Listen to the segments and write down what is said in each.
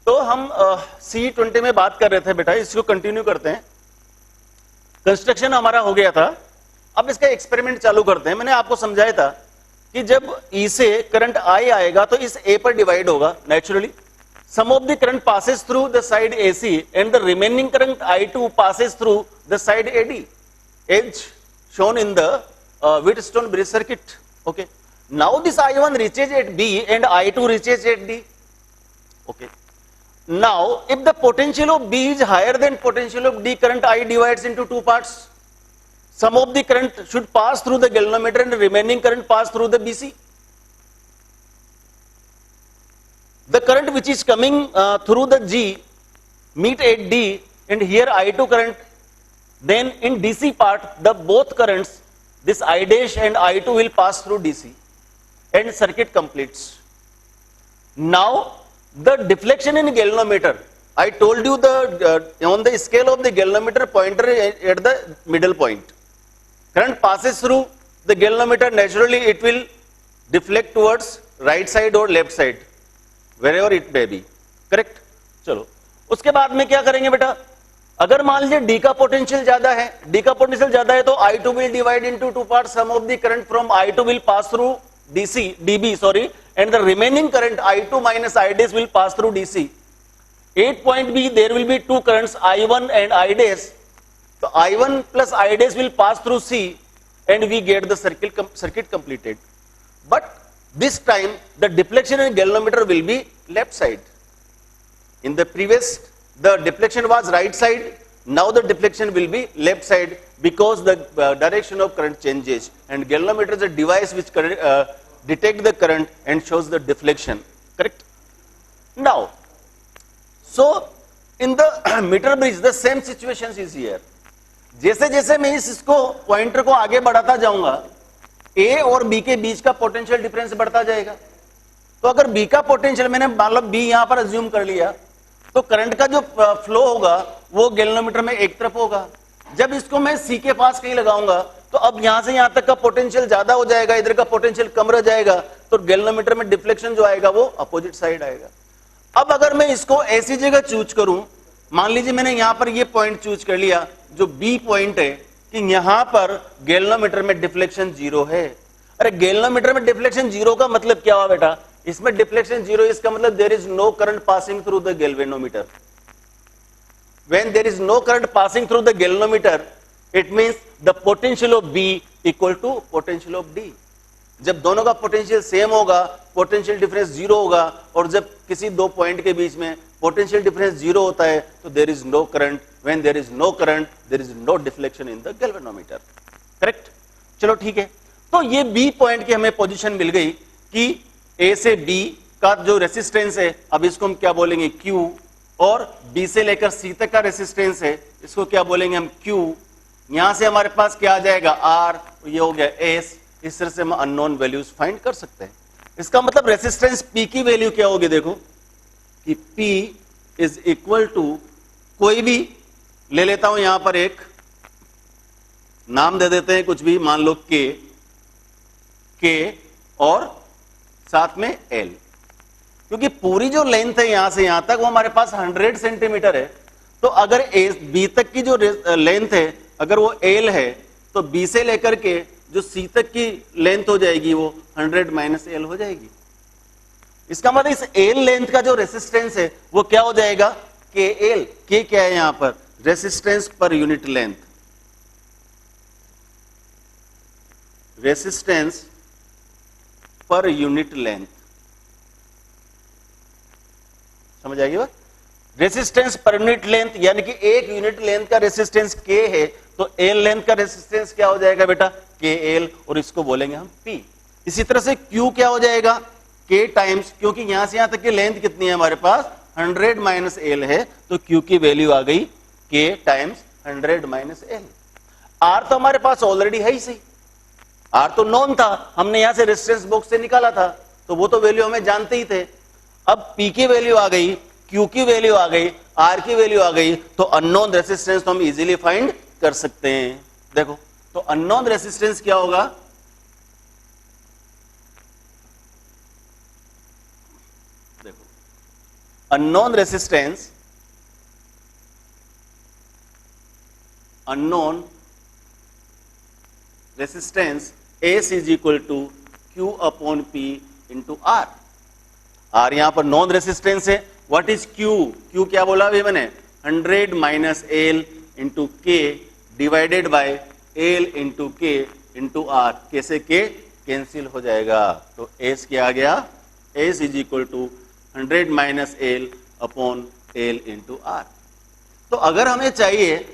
तो हम C20 में बात कर रहे थे बेटा, इसको कंटिन्यू करते हैं। कंस्ट्रक्शन हमारा हो गया था, अब इसका एक्सपेरिमेंट चालू करते हैं। मैंने आपको समझाया था कि जब E से करंट I आएगा तो इस A पर डिवाइड होगा naturally. Some of the current passes through the side AC and the remaining current I2 passes through the side AD as shown in the Wheatstone bridge circuit. Okay, now this I1 reaches at B and I2 reaches at D. Okay, now if the potential of B is higher than potential of D, current I divides into two parts. Some of the current should pass through the galvanometer and the remaining current pass through the BC. The current which is coming through the G meet at D and here I2 current. Then in DC part, the both currents, this I dash and I2 will pass through DC and circuit completes. Now the deflection in galvanometer, I told you the on the scale of the galvanometer pointer at the middle point. Current passes through the galvanometer, naturally it will deflect towards right side or left side, wherever it may be. Correct? चलो उसके बाद में क्या करेंगे बेटा, अगर मान लीजिए D का पोटेंशियल ज्यादा है, D का पोटेंशियल ज्यादा है तो I2 will divide into two parts. Some of the current from I2 will pass through DB, and the remaining current I2 minus I dash will pass through DC. At point B there will be two currents I1 and I dash. So I1 plus I dash will pass through C and we get the circuit completed. But this time the deflection in galvanometer will be left side. In the previous the deflection was right side, now the deflection will be left side because the direction of current changes, and galvanometer is a device which detects the current and shows the deflection. Correct? Now, so in the meter bridge the same situations is here. जैसे जैसे मैं इसको pointer को आगे बढ़ाता जाऊंगा A और B के बीच का पोटेंशियल डिफरेंस बढ़ता जाएगा। तो अगर B का पोटेंशियल मैंने मतलब B यहां पर अज्यूम कर लिया तो करंट का जो फ्लो होगा वो गैल्वेनोमीटर में एक तरफ होगा। जब इसको मैं C के पास कहीं लगाऊंगा तो अब यहां से यहां तक का पोटेंशियल ज्यादा हो जाएगा, इधर का पोटेंशियल कम रह जाएगा, तो गैल्वेनोमीटर में डिफ्लेक्शन जो आएगा वो अपोजिट साइड आएगा। अब अगर मैं इसको ऐसी जगह चूज करूं, मान लीजिए मैंने यहां पर ये पॉइंट चूज कर लिया जो B पॉइंट है कि यहां पर गैल्वेनोमीटर में डिफ्लेक्शन जीरो है। अरे गैल्वेनोमीटर में डिफ्लेक्शन जीरो का मतलब क्या हुआ बेटा, इसमें डिफ्लेक्शन जीरो, इसका मतलब there is no current passing through the galvanometer. When there is no current passing through the galvanometer it means the potential of B equal to potential of D। जब दोनों का पोटेंशियल सेम होगा potential difference zero होगा, और जब किसी दो point के बीच में पोटेंशियल डिफरेंस जीरो होता है तो there is no current. When there is no current there is no deflection in the galvanometer. Correct? चलो ठीक है, तो ये B पॉइंट की हमें पोजीशन मिल गई कि A से B का जो रेसिस्टेंस है, अब इसको हम क्या बोलेंगे Q, और B से लेकर C तक का रेसिस्टेंस है, इसको क्या बोलेंगे हम Q। यहां से हमारे पास क्या आ जाएगा R, ये हो गया S। इस तरह से हम अननोन वैल्यूज फाइंड कर सकते हैं। इसका मतलब रेसिस्टेंस P की वैल्यू क्या होगी, देखो कि P इज इक्वल टू, कोई भी ले लेता हूं, यहां पर एक नाम दे देते हैं कुछ भी, मान लो K और साथ में L, क्योंकि पूरी जो लेंथ है यहां से यहां तक वो हमारे पास 100 सेंटीमीटर है। तो अगर B तक की जो लेंथ है अगर वो L है तो B से लेकर के जो C तक की लेंथ हो जाएगी वो 100 माइनस L हो जाएगी। इसका मतलब इस L लेंथ का जो रेसिस्टेंस है वो क्या हो जाएगा KL। K क्या है यहां पर, resistance per unit length, resistance per unit length. समझ आएगी बात? रेसिस्टेंस पर यूनिट लेंथ यानी कि एक यूनिट लेंथ का रेसिस्टेंस K है तो L लेंथ का रेसिस्टेंस क्या हो जाएगा बेटा KL, और इसको बोलेंगे हम P। इसी तरह से Q क्या हो जाएगा K टाइम्स, क्योंकि यहां से यहां तक की लेंथ कितनी है हमारे पास 100 माइनस L है, तो Q की वैल्यू आ गई K times 100 minus L। R तो हमारे पास ऑलरेडी है ही सही, R तो नॉन था, हमने यहां से रेजिस्टेंस बॉक्स से निकाला था, तो वो तो वैल्यू हमें जानते ही थे। अब P की वैल्यू आ गई, Q की वैल्यू आ गई, R की वैल्यू आ गई, तो अननोन रेजिस्टेंस तो हम इजीली फाइंड कर सकते हैं। देखो तो अननोन रेजिस्टेंस क्या होगा, देखो unknown resistance S is equal to Q upon P into R. R यहां पर नॉन रेसिस्टेंस है. What is Q? Q क्या बोला अभी मैंने? 100 माइनस एल इंटू के डिवाइडेड बाय एल इंटू के इंटू आर. कैसे के कैंसिल हो जाएगा, तो एस क्या आ गया? S is equal to 100 minus L upon L into R. तो अगर हमें चाहिए,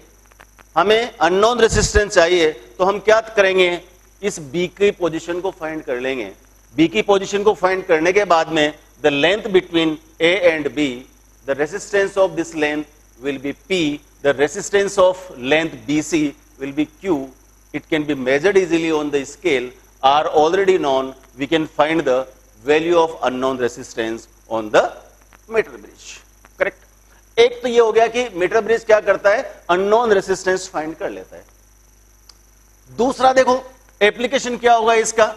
हमें अननोन रेसिस्टेंस चाहिए, तो हम क्या करेंगे? इस बी की पोजीशन को फाइंड कर लेंगे. बी की पोजीशन को फाइंड करने के बाद में the length between A and B, the resistance of this length will be P, the resistance of length B C will be Q. It can be measured easily on the scale, R already known. We can find the value of unknown resistance on the metre bridge. Correct. एक तो ये हो गया कि metre bridge क्या करता है? Unknown resistance find कर लेता है. दूसरा देखो एप्लीकेशन क्या होगा इसका.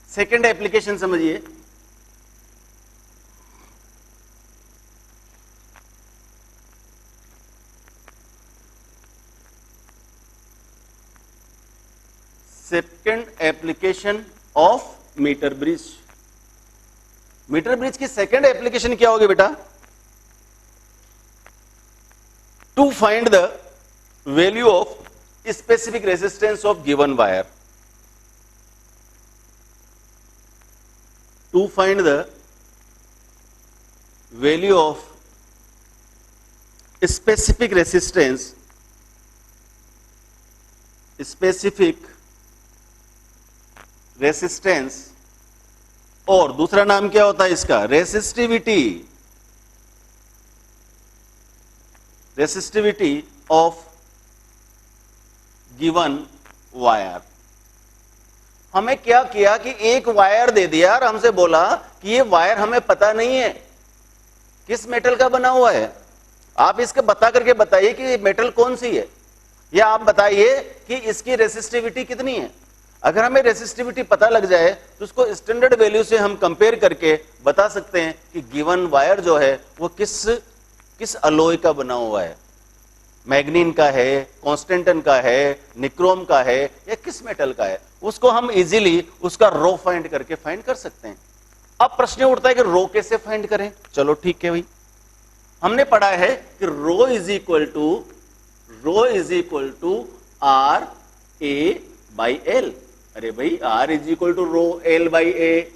सेकेंड एप्लीकेशन समझिए. Second application of metre bridge. Metre bridge की सेकेंड एप्लीकेशन क्या होगी बेटा? To find the value of specific resistance of given wire. To find the value of specific resistance और दूसरा नाम क्या होता है इसका? Resistivity of given wire. हमें क्या किया कि एक वायर दे दिया और हमसे बोला कि ये वायर हमें पता नहीं है किस मेटल का बना हुआ है. आप इसके बता करके बताइए कि ये मेटल कौन सी है, या आप बताइए कि इसकी रेसिस्टिविटी कितनी है. अगर हमें रेसिस्टिविटी पता लग जाए तो उसको स्टैंडर्ड वैल्यू से हम कंपेयर करके बता सकते हैं कि गिवन वायर जो है वो किस अलॉय का बना हुआ है. मैग्नीन का है, कॉन्स्टेंटन का है, निक्रोम का है, या किस मेटल का है. उसको हम इजीली उसका रो फाइंड करके फाइंड कर सकते हैं. अब प्रश्न उठता है कि रो कैसे फाइंड करें. चलो ठीक है भाई, हमने पढ़ा है कि rho is equal to R A by L. अरे भाई R is equal to rho L by A.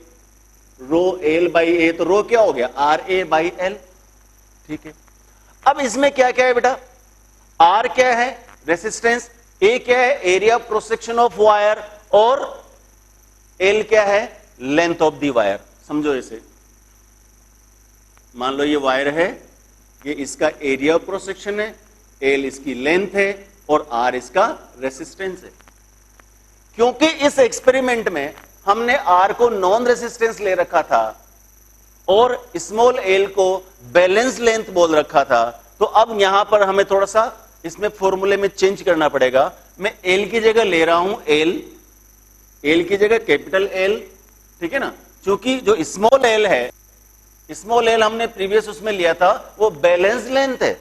Rho L by A तो रो क्या हो गया? R A by L. ठीक है. अब इसमें क्या क्या है बेटा? आर क्या है? रेसिस्टेंस. ए क्या है? Area cross section of wire. और एल क्या है? Length of the wire. समझो इसे. मान लो ये वायर है, ये इसका एरिया क्रॉस सेक्शन है, एल इसकी लेंथ है और आर इसका रेसिस्टेंस है. क्योंकि इस एक्सपेरिमेंट में हमने आर को नॉन रेसिस्टेंस ले रखा था और स्मॉल एल को बैलेंस लेंथ बोल रखा था, तो अब यहां पर हमें थोड़ा सा इसमें फॉर्मूले में चेंज करना पड़ेगा. मैं एल की जगह ले रहा हूं एल की जगह कैपिटल एल. ठीक है ना. क्योंकि जो स्मॉल एल है, स्मॉल एल हमने प्रीवियस उसमें लिया था, वो बैलेंस लेंथ है.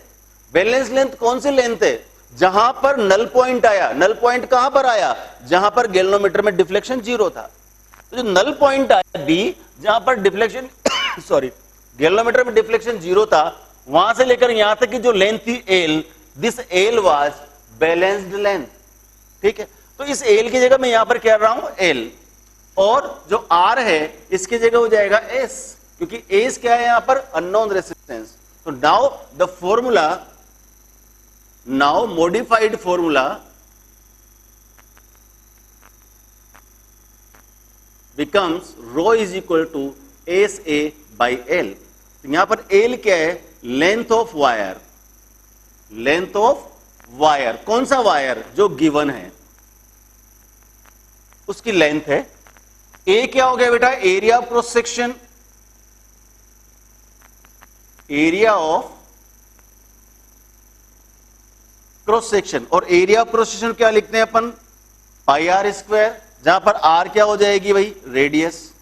बैलेंस लेंथ कौन सी लेंथ है? जहां पर नल पॉइंट आया. नल पॉइंट कहां पर आया? जहां पर गैल्वेनोमीटर में डिफ्लेक्शन 0 था. तो जो नल पॉइंट आया बी, जहां पर डिफ्लेक्शन गैल्वेनोमीटर में डिफ्लेक्शन 0 था, वहां से लेकर यहां तक की जो लेंथ थी L, this L was balanced length. ठीक है. तो इस एल की जगह मैं यहां पर क्या कर रहा हूं? एल. और जो आर है इसकी जगह हो जाएगा एस, क्योंकि एस क्या है यहां पर? Unknown resistance. तो now the formula, now modified formula becomes rho is equal to S A by L. यहां पर एल क्या है? Length of wire. Length of wire. कौन सा वायर? जो गिवन है उसकी लेंथ है. ए क्या हो गया बेटा? Area of cross section. Area of cross section. और एरिया ऑफ क्रॉस सेक्शन क्या लिखते हैं अपन? पाई आर स्क्वायर. जहां पर आर क्या हो जाएगी भाई, रेडियस।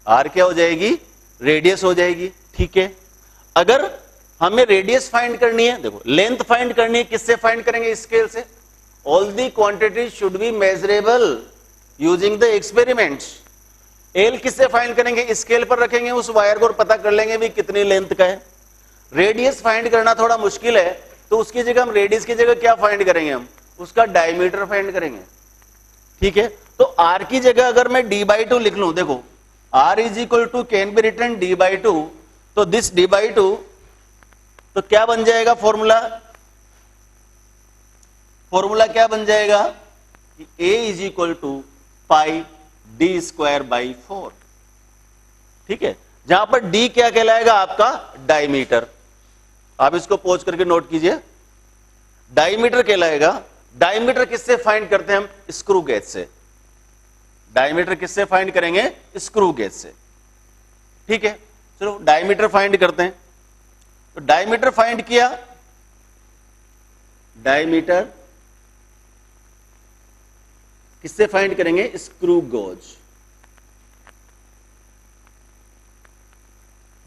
आर क्या हो जाएगी, रेडियस हो जाएगी। ठीक है, अगर हमें रेडियस फाइंड करनी है, देखो लेंथ फाइंड करनी है, किससे फाइंड करेंगे, स्केल से। All the quantities should be measurable using the experiments. L किससे फाइंड करेंगे, स्केल पर रखेंगे उस वायर को और पता कर लेंगे भी कितनी लेंथ का है। रेडियस फाइंड करना थोड़ा मुश्किल है, तो उसकी जगह हम रेडियस की जगह क्या फाइंड करेंगे, हम उसका डायमीटर फाइंड करेंगे। ठीक है, तो आर की जगह अगर मैं d/2 लिख लूं, देखो r is equal to can be written d/2, तो दिस d/2 तो क्या बन जाएगा फॉर्मूला, फॉर्मूला क्या बन जाएगा कि a is equal to pi d²/4। ठीक है, जहां पर d क्या कहलाएगा, आपका डायमीटर। आप इसको पॉज करके नोट कीजिए, डायमीटर कहलाएगा। डायमीटर किससे फाइंड करते हैं हम, स्क्रू गेज से। डायमीटर किससे फाइंड करेंगे, स्क्रू गेज से। ठीक है, चलो डायमीटर फाइंड करते हैं। तो डायमीटर फाइंड किया, डायमीटर किससे फाइंड करेंगे, स्क्रू गेज।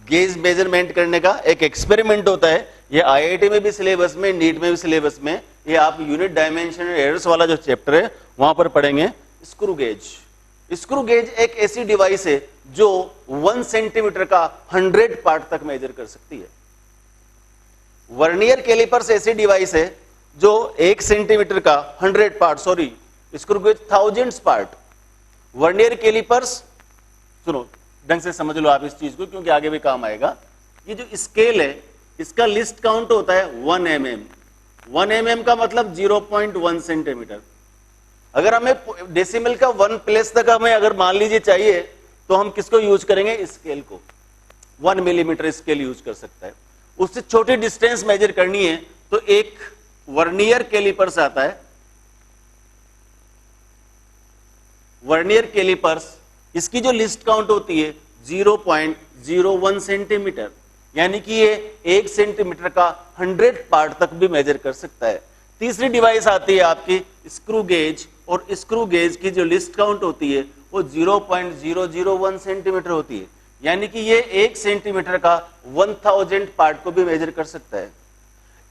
गेज मेजरमेंट करने का एक एक्सपेरिमेंट होता है, ये आईआईटी में भी सिलेबस में, नीट में भी सिलेबस में, ये आप यूनिट डायमेंशन एरर्स वाला जो चैप्टर है वहां पर पढ़ेंगे। स्क्रू गेज, स्क्रू गेज एक ऐसी डिवाइस है जो 1 सेंटीमीटर का 100 पार्ट तक मेजर कर सकती है। वर्नियर कैलिपर्स ऐसी डिवाइस है जो 1 सेंटीमीटर का 100 part, sorry screw gauge thousands part. Vernier callipers, सुनो ढंग से समझ लो आप इस चीज को, क्योंकि आगे भी काम आएगा। ये जो स्केल है इसका लिस्ट काउंट होता है 1 mm। 1 mm का मतलब 0.1 सेंटीमीटर। अगर हमें डेसिमल का 1 प्लेस तक हमें अगर मान लीजिए चाहिए, तो हम किसको यूज करेंगे, स्केल को। 1 मिलीमीटर स्केल यूज कर सकता है। उससे छोटी डिस्टेंस मेजर करनी है तो एक वर्नियर कैलिपर्स आता है। वर्नियर कैलिपर्स, इसकी जो लिस्ट काउंट होती है 0.01 सेंटीमीटर, यानी कि ये 1 सेंटीमीटर का 100 पार्ट तक भी मेजर कर सकता है। तीसरी डिवाइस आती है आपकी स्क्रू गेज, और स्क्रू गेज की जो लिस्ट काउंट होती है वो 0.001 सेंटीमीटर होती है, यानी कि ये 1 सेंटीमीटर का 1000 पार्ट को भी मेजर कर सकता है।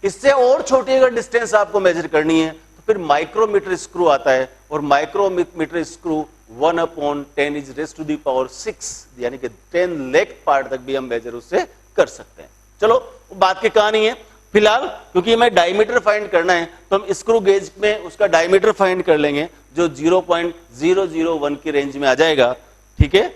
इससे और छोटी अगर डिस्टेंस आपको मेजर करनी है तो फिर माइक्रोमीटर स्क्रू आता है, और micrometer screw 1/10 is raised to the power 6, यानी कि 10 लाख पार्ट तक भी हम मेजर उससे कर सकते हैं। चलो बात की कहानी है, फिलहाल क्योंकि हमें डायमीटर फाइंड करना है तो हम स्क्रू गेज में उसका डायमीटर फाइंड कर लेंगे जो 0.001 की रेंज में आ जाएगा। ठीक है,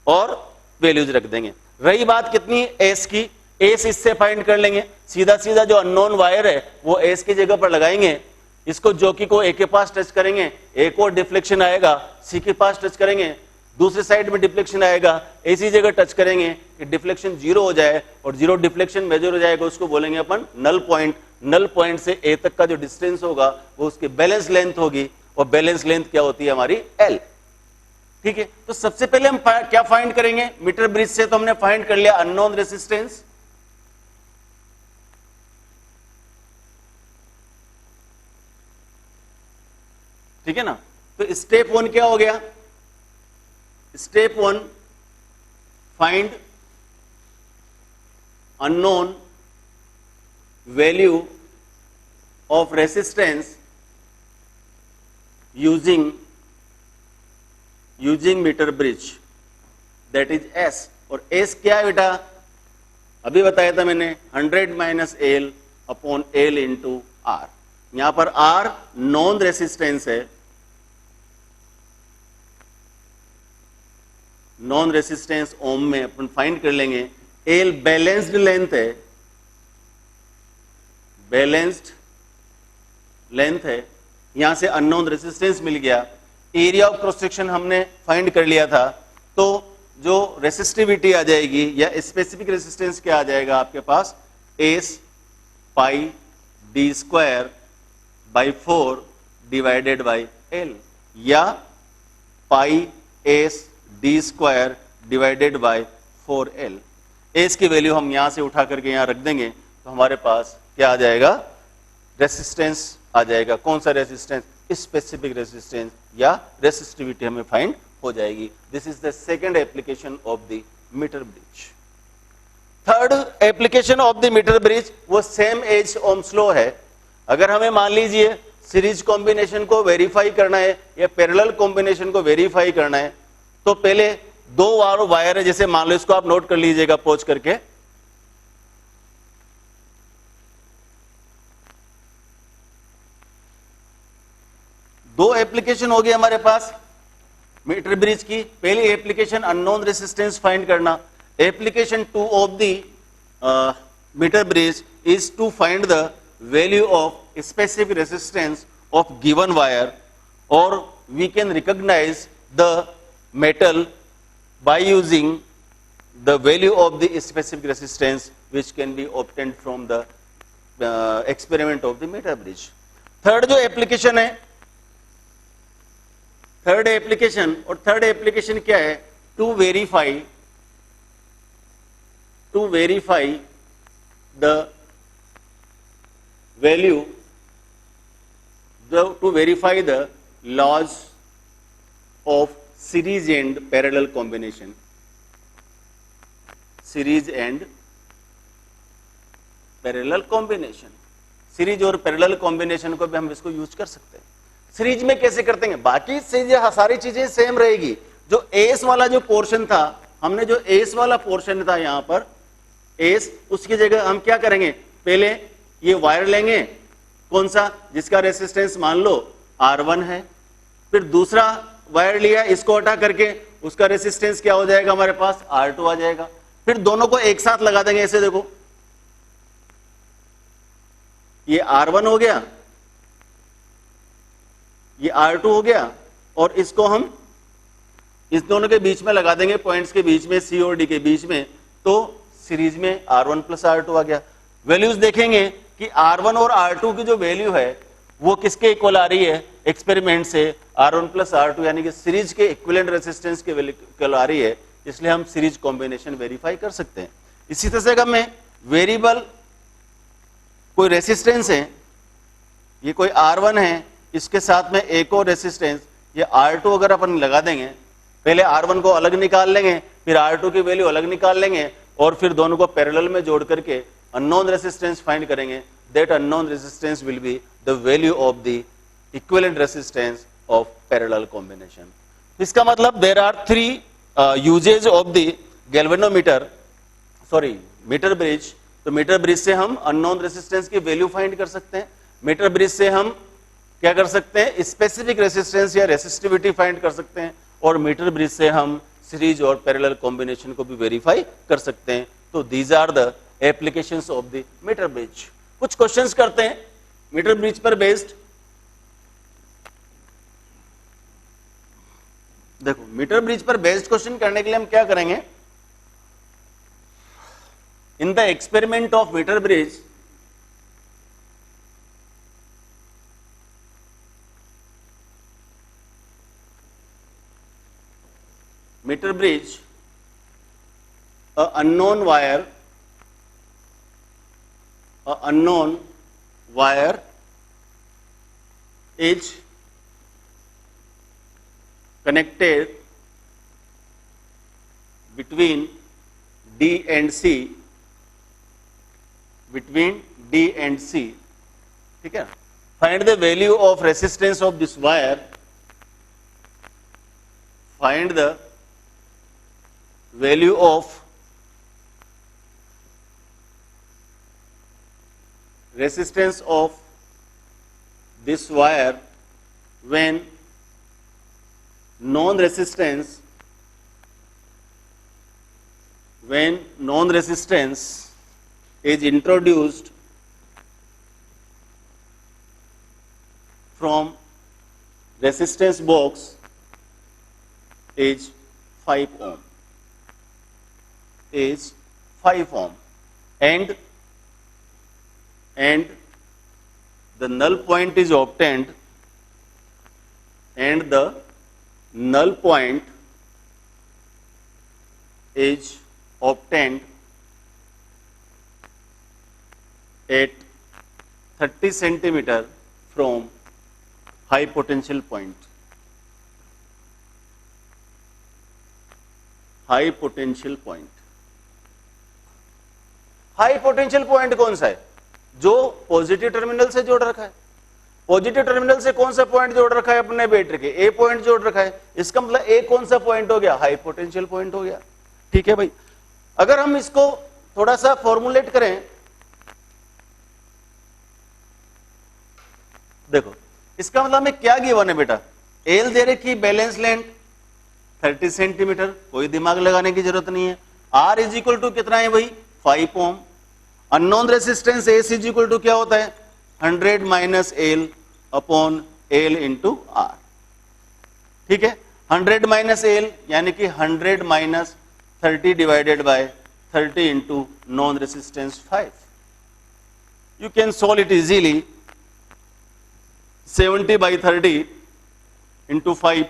और वैल्यूज रख देंगे। रही बात कितनी, एस की, एस इससे फाइंड कर लेंगे। सीधा सीधा जो अननोन वायर है वो एस की जगह पर लगाएंगे। इसको जॉकी को ए के पास टच करेंगे, ए को डिफ्लेक्शन आएगा, सी के पास टच करेंगे, दूसरी साइड में डिफ्लेक्शन आएगा, ऐसी जगह टच करेंगे कि डिफ्लेक्शन 0 हो जाए, और 0 डिफ्लेक्शन मेजर हो जाएगा, उसको बोलेंगे अपन नल पॉइंट। नल पॉइंट से ए तक का जो डिस्टेंस होगा वो उसकी बैलेंस लेंथ होगी, और बैलेंस लेंथ क्या होती है हमारी, एल। ठीक है, तो सबसे पहले हम क्या फाइंड करेंगे, मीटर ब्रिज से तो हमने फाइंड कर लिया अननोन रेसिस्टेंस। ठीक है ना, तो स्टेप 1 क्या हो गया, step 1 find unknown value of resistance using metre bridge, that is S. और एस क्या है बेटा, अभी बताया था मैंने, 100 minus L upon L into R. यहां पर आर नॉन रेसिस्टेंस है, नॉन रेसिस्टेंस ओम में अपन फाइंड कर लेंगे। एल बैलेंस्ड लेंथ है, बैलेंस्ड लेंथ है, यहां से अननोन रेसिस्टेंस मिल गया। एरिया ऑफ क्रॉस सेक्शन हमने फाइंड कर लिया था, तो जो रेसिस्टिविटी आ जाएगी या स्पेसिफिक रेसिस्टेंस क्या आ जाएगा आपके पास, S pi d²/4 divided by L, या pi S d² divided by 4l। S की वैल्यू हम यहां से उठा करके यहां रख देंगे, तो हमारे पास क्या आ जाएगा, रेसिस्टेंस आ जाएगा। कौन सा रेसिस्टेंस, स्पेसिफिक रेसिस्टेंस या रेसिस्टिविटी हमें फाइंड हो जाएगी। This is the second application of the metre bridge. Third application of the metre bridge वो सेम एज ओम्स लॉ है। अगर हमें मान लीजिए सीरीज कॉम्बिनेशन को वेरीफाई करना है या पैरेलल कॉम्बिनेशन को वेरीफाई करना है, तो पहले दो वायर है, जैसे मान लो, इसको आप नोट कर लीजिएगा पॉज करके। दो एप्लीकेशन हो गई हमारे पास मीटर ब्रिज की। पहली एप्लीकेशन अननोन रेसिस्टेंस फाइंड करना। Application 2 of the metre bridge is to find the value of specific resistance of given wire, और we can recognise the metal by using the value of the specific resistance which can be obtained from the experiment of the meter bridge. Third जो application है, third application क्या है? To verify the value, to verify the laws of series and parallel combination. Series and parallel combination, series और parallel combination को भी हम इसको use कर सकते हैं। सीरीज में कैसे करते हैं? बाकी सारी चीजें सेम रहेगी। जो एस वाला जो पोर्शन था, हमने जो एस वाला पोर्शन था यहां पर एस, उसकी जगह हम क्या करेंगे? पहले ये वायर लेंगे, कौन सा? जिसका रेसिस्टेंस मान लो R1 है। फिर दूसरा वायर लिया, इसको हटा करके उसका रेसिस्टेंस क्या हो जाएगा हमारे पास? R2 आ जाएगा। फिर दोनों को एक साथ लगा देंगे, ऐसे देखो, ये R1 हो गया, ये R2 हो गया, और इसको हम इस दोनों के बीच में लगा देंगे, पॉइंट्स के बीच में, C और D के बीच में, तो सीरीज में R1 प्लस R2 आ गया। वैल्यूज देखेंगे कि R1 और R2 की जो वैल्यू है वो किसके इक्वल आ रही है? एक्सपेरिमेंट से R1 प्लस R2 यानी कि सीरीज के इक्विवेलेंट रेसिस्टेंस के इक्वल आ रही है, इसलिए हम सीरीज कॉम्बिनेशन वेरीफाई कर सकते हैं। इसी तरह से अगर मैं वेरिएबल कोई रेसिस्टेंस है, ये कोई R1 है, इसके साथ में एक और रेसिस्टेंस ये R2 अगर अपन लगा देंगे, पहले R1 को अलग निकाल लेंगे, फिर R2 की वैल्यू अलग निकाल लेंगे, और फिर दोनों को पैरेलल में जोड़ करके अननोन रेसिस्टेंस फाइंड करेंगे। That unknown resistance will be the value of the equivalent resistance of parallel combination. इसका मतलब there are three usages of the galvanometer, sorry metre bridge. तो मीटर ब्रिज से हम अननोन रेसिस्टेंस की value find कर सकते हैं। मीटर ब्रिज से हम क्या कर सकते हैं? स्पेसिफिक रेसिस्टेंस या रेसिस्टिविटी फाइंड कर सकते हैं, और मीटर ब्रिज से हम सीरीज और पैरेलल कॉम्बिनेशन को भी वेरीफाई कर सकते हैं। तो these are the applications of the metre bridge. कुछ क्वेश्चंस करते हैं मीटर ब्रिज पर बेस्ड। देखो, मीटर ब्रिज पर बेस्ड क्वेश्चन करने के लिए हम क्या करेंगे? In the experiment of metre bridge, metre bridge, a unknown wire is connected between D and C, ठीक है। Find the value of resistance of this wire, find the value of resistance of this wire when non-resistance is introduced from resistance box is 5 ohm, and the null point is obtained, and the null point is obtained at 30 centimeter from high potential point, high potential point. High potential point कौन सा है? जो positive terminal से जोड़ रखा है। Positive terminal से कौन सा पॉइंट जोड़ रखा है अपने बैटरी के? ए पॉइंट जोड़ रखा है। इसका मतलब ए कौन सा पॉइंट हो गया? हाई पोटेंशियल पॉइंट हो गया। ठीक है भाई। अगर हम इसको थोड़ा सा फॉर्मुलेट करें, देखो इसका मतलब हमें क्या गिवन है बेटा? एल दे रखी, बैलेंस लेंथ 30 सेंटीमीटर, कोई दिमाग लगाने की जरूरत नहीं है। आर इज इक्वल टू कितना है भाई? 5 ohm. Unknown resistance S is equal to क्या होता है? 100 minus L upon L into R. ठीक है, 100 माइनस एल यानी कि 100 minus 30 divided by 30 into known resistance 5। You can solve it easily. 70 by 30 into 5,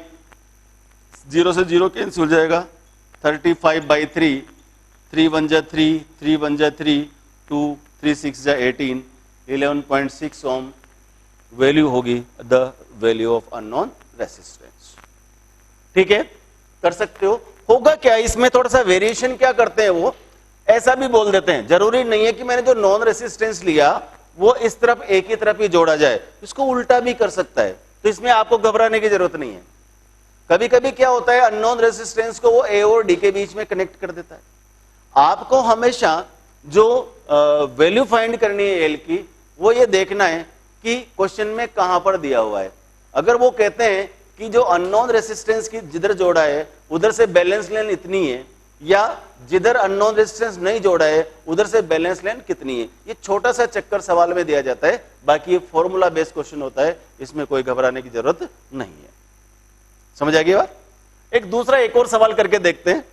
0 से 0 कैंसिल हो जाएगा। 35 बाई 3, 3 1 जा 3, 3 1 जा 3, 2 3 6 जा 18, 11.6 ओम वैल्यू होगी the value of unknown resistance. ठीक है, कर सकते हो। होगा क्या इसमें? थोड़ा सा वेरिएशन क्या करते हैं वो, ऐसा भी बोल देते हैं। जरूरी नहीं है कि मैंने जो नॉन रेसिस्टेंस लिया वो इस तरफ एक ही तरफ ही जोड़ा जाए, इसको उल्टा भी कर सकता है। तो इसमें आपको घबराने की जरूरत नहीं है। कभी कभी क्या होता है, अननोन रेसिस्टेंस को वो ए और डी के बीच में कनेक्ट कर देता है। आपको हमेशा जो वैल्यू फाइंड करनी है एल की, वो ये देखना है कि क्वेश्चन में कहां पर दिया हुआ है। अगर वो कहते हैं कि जो अननोन रेसिस्टेंस की जिधर जोड़ा है उधर से बैलेंस लेन इतनी है, या जिधर अननोन रेजिस्टेंस नहीं जोड़ा है उधर से बैलेंस लेन कितनी है, ये छोटा सा चक्कर सवाल में दिया जाता है। बाकी ये फॉर्मूला बेस्ड क्वेश्चन होता है, इसमें कोई घबराने की जरूरत नहीं है। समझ आ गई बात? एक दूसरा एक और सवाल करके देखते हैं।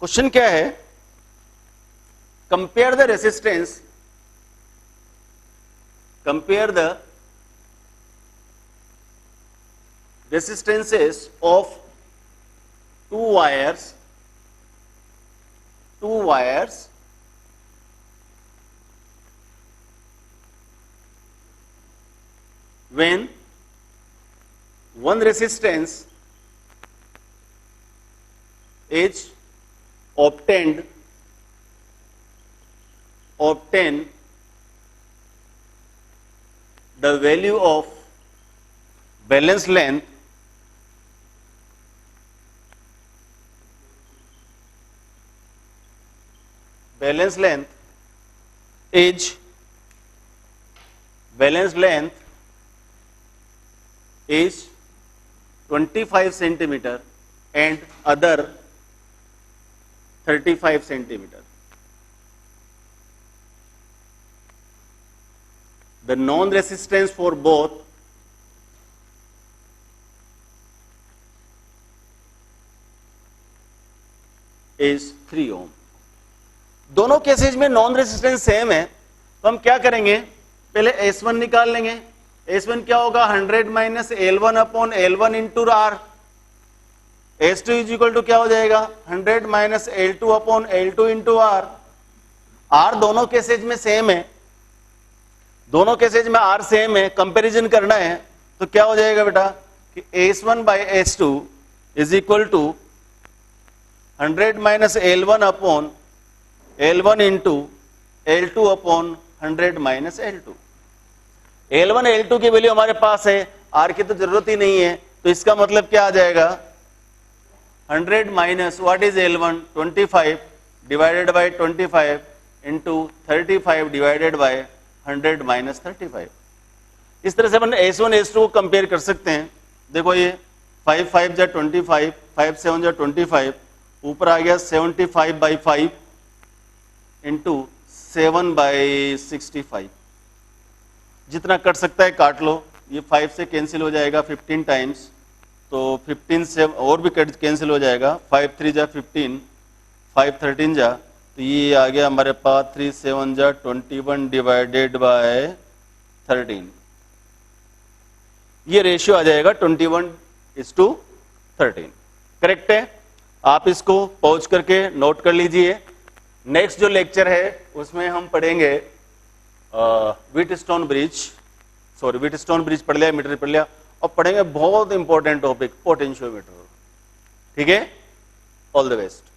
क्वेश्चन क्या है? Compare the resistance, compare the resistances of two wires when one resistance is obtained the value of balance length is 25 centimeter and other 35 centimeter. The non-resistance for both is 3 ohm. दोनों cases में non resistance same है, तो हम क्या करेंगे? पहले S1 निकाल लेंगे। S1 क्या होगा? 100 minus L1 upon L1 into R. S2 is equal to क्या हो जाएगा? 100 minus L2 upon L2 into R. R दोनों केसेज में सेम है, दोनों केसेज में आर सेम है। कंपैरिजन करना है तो क्या हो जाएगा बेटा कि S1 by S2 is equal to 100 minus L1 upon L1 into L2 upon 100 minus L2। L1 L2 की वैल्यू हमारे पास है, R की तो जरूरत ही नहीं है, तो इसका मतलब क्या आ जाएगा? 100 minus what is L1? 25 divided by 25 into 35 divided by 100 minus 35। इस तरह से अपन S1 S2 को कंपेयर कर सकते हैं। देखो ये 5 5 जा 25, 5 7 जा 25, ऊपर आ गया 75 बाई 5 इंटू 7 बाई 65। जितना कट सकता है काट लो, ये 5 से कैंसिल हो जाएगा 15 टाइम्स, तो 15 से और भी कैंसिल हो जाएगा। 5 3 जा 15, 5 13 जा, तो ये आ गया हमारे पास 3 7 जा 21 डिवाइडेड बाय 13। ये रेशियो आ जाएगा 21:13। करेक्ट है? आप इसको पॉज करके नोट कर लीजिए। नेक्स्ट जो लेक्चर है उसमें हम पढ़ेंगे व्हीटस्टोन ब्रिज पढ़ लिया, मीटर पढ़ लिया, और पढ़ेंगे बहुत इंपॉर्टेंट टॉपिक पोटेंशियोमीटर। ठीक है? All the best.